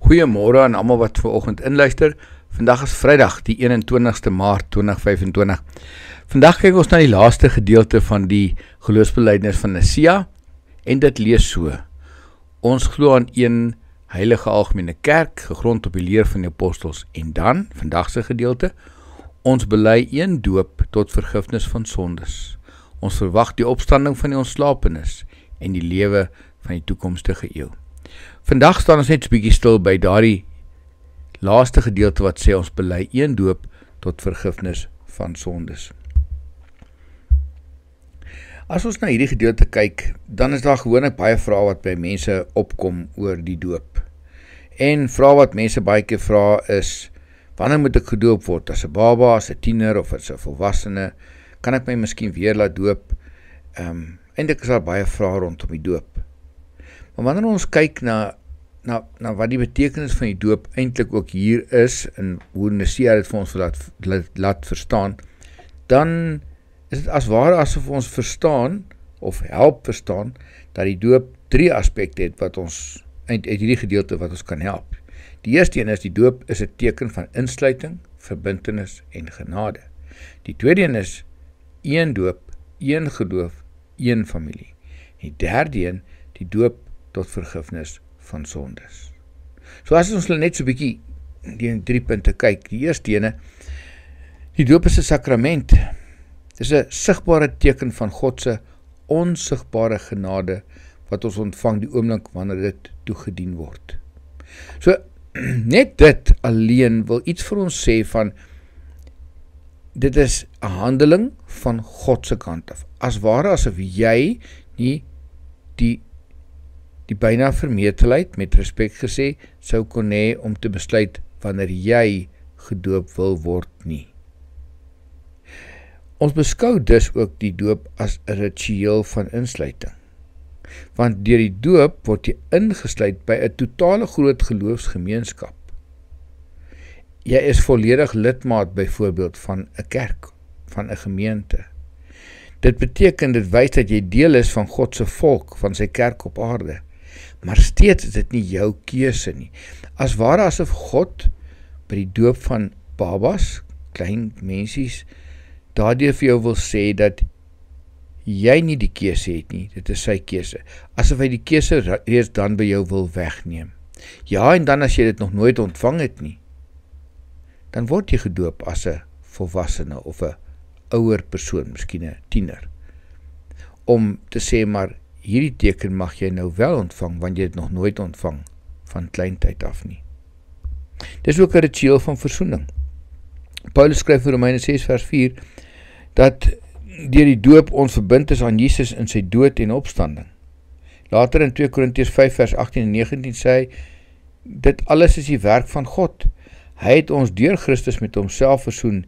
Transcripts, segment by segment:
Goeiemôre aan almal wat vanoggend inluister. Vandag is Vrydag, die 21ste Maart 2025. Vandag kyk ons na die laaste gedeelte van die geloofsbelijdenis van Nicea en dit lees so. Ons glo aan een heilige algemene kerk, gegrond op die leer van die apostels. En dan, vandagse gedeelte, ons bely een doop tot vergifnis van sondes. Ons verwag die opstanding van die ontslapenis en die lewe van die toekomstige eeuw. Vandag staan ons net 'n bietjie stil by daardie laaste gedeelte wat sê ons bely een doop tot vergifnis van sondes. As ons na hierdie gedeelte kyk, dan is daar gewoonlik baie vrae wat by mense opkom oor die doop. En vrae wat mense baie keer vra is, wanneer moet ek gedoop word? As 'n baba, as 'n tiener of as 'n volwassene? Kan ek my miskien weer laat doop? Eintlik is daar baie vrae rondom die doop. Maar wanneer ons kyk na wat die betekenis van die doop eintlik ook hier is, en hoe Nicea dit vir ons laat verstaan, dan is dit as ware asof ons verstaan, of help verstaan, dat die doop 3 aspekte het, wat ons, uit hierdie gedeelte wat ons kan help. Die eerste een is, die doop is 'n teken van insluiting, verbintenis en genade. Die tweede een is, een doop, een geloof, een familie. En die derde een, die doop tot vergifnis van sondes. So as ons net so 'n bietjie die 3 punte kyk, die eerste ene, die doop is 'n sakrament. Dit is 'n sigbare teken van God se onsigbare genade wat ons ontvang die oomblik wanneer dit toegedien word. So net dit alleen wil iets vir ons sê van dit is 'n handeling van God se kant af. As ware asof jy nie die byna vermetelheid, met respek gesê, sou kon hê om te besluit wanneer jy gedoop wil word nie. Ons beskou dus ook die doop as 'n ritueel van insluiting. Want deur die doop word jy ingesluit by 'n totale groot geloofsgemeenskap. Jy is volledig lidmaat byvoorbeeld van 'n kerk, van 'n gemeente. Dit beteken, dit wys dat jy deel is van God se volk, van sy kerk op aarde. Maar steeds is dit nie jou keuse nie. As ware asof God by die doop van babas, klein mensies, daardeur vir jou wil sê dat jy nie die keuse het nie, dit is sy keuse. Asof hy die keuse reeds dan by jou wil wegneem. Ja, en dan as jy dit nog nooit ontvang het nie, dan word jy gedoop as 'n volwassene of 'n ouer persoon, miskien 'n tiener. Om te sê, maar hierdie teken mag jy nou wel ontvang, want jy het nog nooit ontvang van kleintyd af nie. Dit is ook 'n ritueel van versoening. Paulus skryf in Romeine 6 vers 4, dat deur die doop ons verbind is aan Jesus in sy dood en opstanding. Later in 2 Korintiërs 5 vers 18 en 19 sê hy, dit alles is die werk van God. Hy het ons deur Christus met homself versoen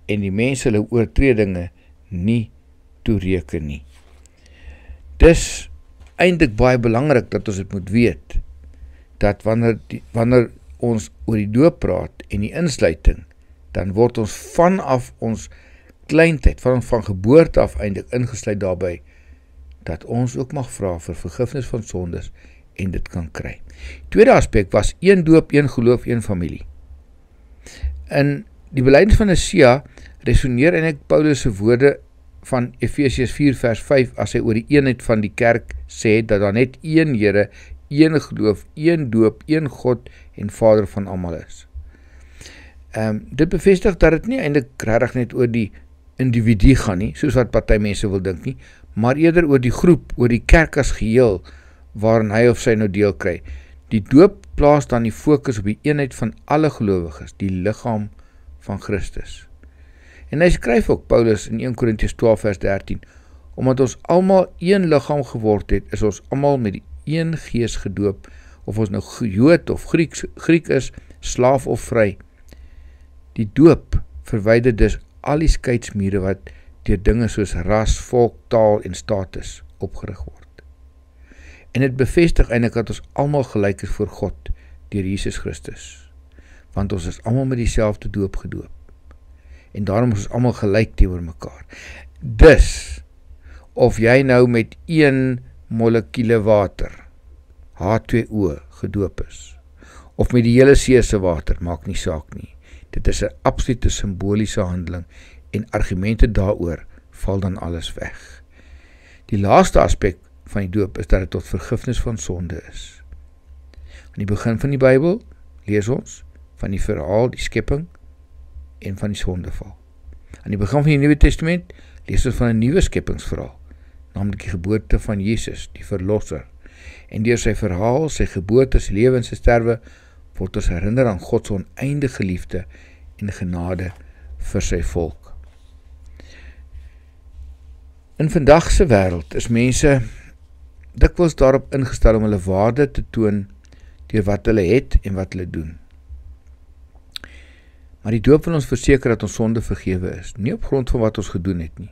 en die mense hulle oortredinge nie toereken nie. Dis eintlik baie belangrik dat ons dit moet weet, dat wanneer ons oor die doop praat en die insluiting, dan word ons vanaf ons kleintyd, van geboorte af eintlik ingesluit daarbij, dat ons ook mag vra vir vergifnis van sondes en dit kan kry. Tweede aspek was een doop, een geloof, een familie. In die belydenis van Nicea resoneer eintlik Paulus se woorde van Efesiërs 4 vers 5 as hy oor die eenheid van die kerk sê dat daar net een Here, een geloof, een doop, een God en Vader van almal is. Dit bevestig dat dit nie eintlik regtig net oor die individu gaan nie, soos wat party mense wil dink nie, maar eerder oor die groep, oor die kerk as geheel, waarin hy of sy nou deel kry. Die doop plaas dan die fokus op die eenheid van alle gelowiges, die liggaam van Christus. En hy skryf ook, Paulus in 1 Korintiërs 12 vers 13, omdat ons almal een liggaam geword het, is ons almal met die een gees gedoop, of ons nou Jood of Griek is, slaaf of vry. Die doop verwyder dus al die skeidsmure wat deur dinge soos ras, volk, taal en status opgerig word. En dit bevestig eintlik dat ons almal gelyk is voor God deur Jesus Christus, want ons is almal met dieselfde doop gedoop. En daarom is ons almal gelyk teenoor mekaar. Dus, of jy nou met 1 molekuule water, H2O, gedoop is, of met die hele see se water, maak nie saak nie. Dit is 'n absolute simboliese handeling en argumente daaroor val dan alles weg. Die laaste aspek van die doop is dat dit tot vergifnis van sonde is. Aan die begin van die Bybel lees ons van die verhaal, die skepping en van die sondeval. Aan die begin van die Nuwe Testament lees ons van 'n nuwe skeppingsverhaal, naamlik die geboorte van Jesus, die verlosser. En deur sy verhaal, sy geboorte, sy lewe en sy sterwe, word ons herinner aan God se oneindige liefde en genade vir sy volk. In vandag se wêreld is mense dikwels daarop ingestel om hulle waarde te toon deur wat hulle het en wat hulle doen. Maar die doop wil ons verseker dat ons sonde vergewe is, nie op grond van wat ons gedoen het nie,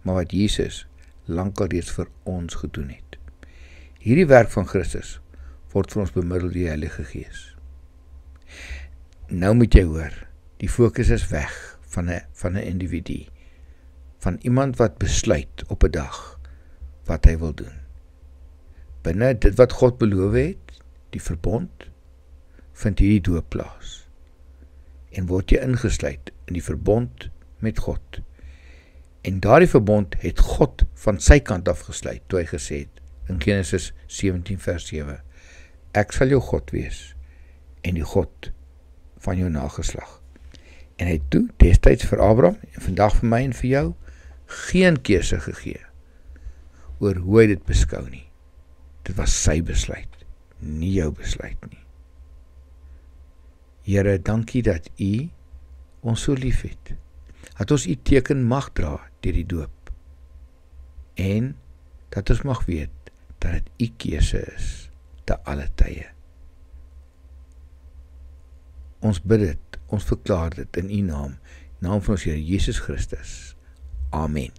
maar wat Jesus lankal reeds vir ons gedoen het. Hierdie werk van Christus word vir ons bemiddel deur die Heilige Gees. Nou moet jy hoor, die fokus is weg van 'n individu, van iemand wat besluit op 'n dag wat hy wil doen. Binne dit wat God beloof het, die verbond, vind hierdie doop plaas. En word jy ingesluit in die verbond met God. En daardie verbond het God van sy kant af gesluit, toe hy gesê het, in Genesis 17 vers 7, ek sal jou God wees, en die God van jou nageslag. En hy het toe, destyds vir Abraham, en vandag vir my en vir jou, geen keuse gegee, oor hoe hy dit beskou nie. Dit was sy besluit, nie jou besluit nie. Here, dankie dat U ons so lief het, dat ons U teken mag dra deur die doop, en dat ons mag weet, dat dit U keuse is, te alle tye. Ons bid dit, ons verklaar dit in U naam van ons Here Jesus Christus. Amen.